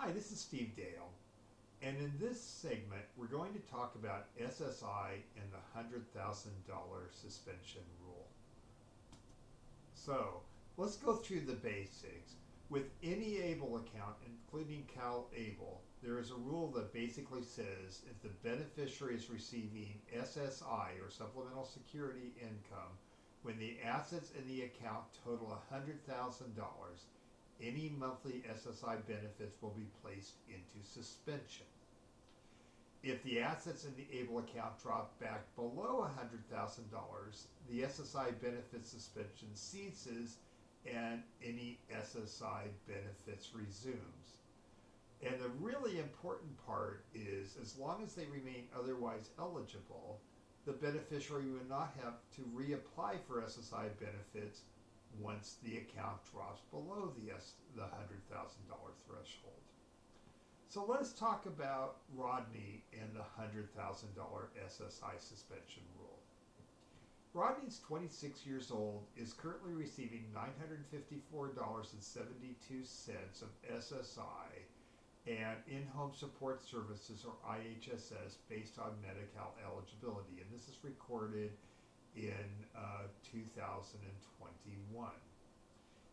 Hi, this is Steve Dale, and in this segment, we're going to talk about SSI and the $100,000 suspension rule. So, let's go through the basics. With any ABLE account, including CalABLE, there is a rule that basically says if the beneficiary is receiving SSI, or supplemental security income, when the assets in the account total $100,000, any monthly SSI benefits will be placed into suspension. If the assets in the ABLE account drop back below $100,000, the SSI benefit suspension ceases and any SSI benefits resumes. And the really important part is, as long as they remain otherwise eligible, the beneficiary will not have to reapply for SSI benefits once the account drops below the $100,000 threshold. So let's talk about Rodney and the $100,000 SSI suspension rule. Rodney's 26 years old, is currently receiving $954.72 of SSI and in-home support services, or IHSS, based on Medi-Cal eligibility, and this is recorded in 2021.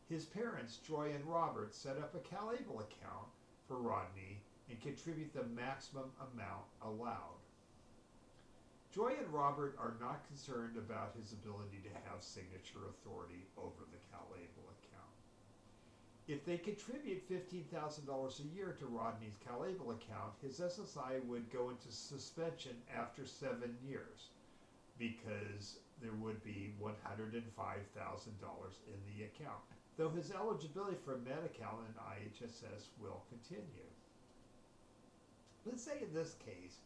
His parents, Joy and Robert, set up a CalABLE account for Rodney and contribute the maximum amount allowed. Joy and Robert are not concerned about his ability to have signature authority over the CalABLE account. If they contribute $15,000 a year to Rodney's CalABLE account, his SSI would go into suspension after 7 years, because there would be $105,000 in the account, though his eligibility for Medi-Cal and IHSS will continue. Let's say in this case,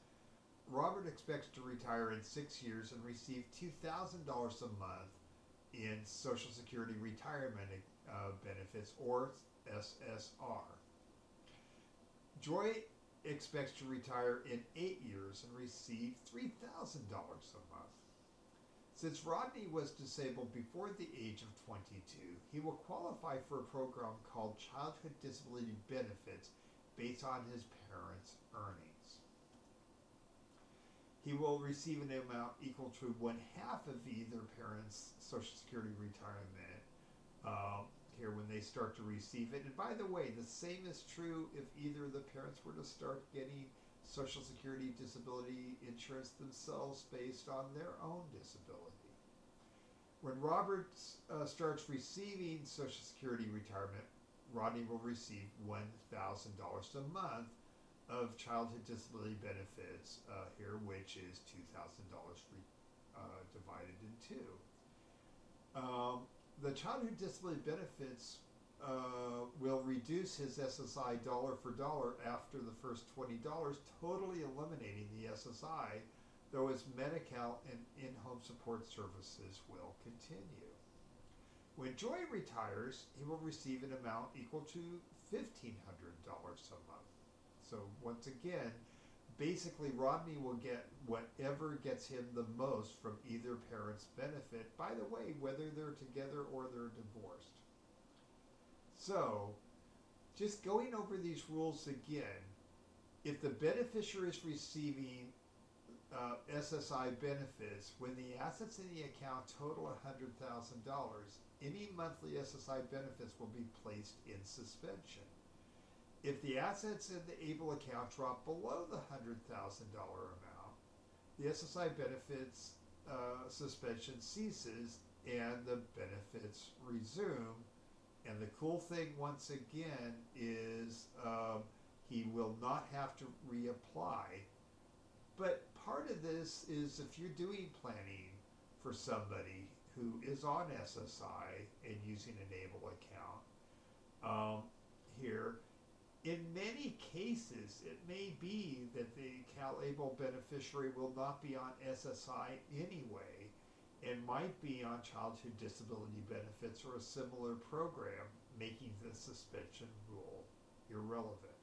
Robert expects to retire in 6 years and receive $2,000 a month in Social Security retirement benefits, or SSR. Joy expects to retire in 8 years and receive $3,000 a month. Since Rodney was disabled before the age of 22, he will qualify for a program called Childhood Disability Benefits based on his parents' earnings. He will receive an amount equal to 1/2 of either parent's Social Security retirement here when they start to receive it. And by the way, the same is true if either of the parents were to start getting Social Security disability insurance themselves based on their own disability. When Robert starts receiving Social Security retirement, Rodney will receive $1,000 a month of childhood disability benefits here, which is $2,000 divided in two. The childhood disability benefits will reduce his SSI dollar for dollar after the first $20, totally eliminating the SSI, though his Medi-Cal and in-home support services will continue. When Joy retires, he will receive an amount equal to $1,500 a month. So once again, basically Rodney will get whatever gets him the most from either parent's benefit, by the way, whether they're together or they're divorced. So, just going over these rules again, if the beneficiary is receiving SSI benefits, when the assets in the account total $100,000, any monthly SSI benefits will be placed in suspension. If the assets in the ABLE account drop below the $100,000 amount, the SSI benefits suspension ceases and the benefits resume. And the cool thing, once again, is he will not have to reapply. But part of this is if you're doing planning for somebody who is on SSI and using an ABLE account here, in many cases, it may be that the CalABLE beneficiary will not be on SSI anyway and might be on childhood disability benefits or a similar program, making the suspension rule irrelevant.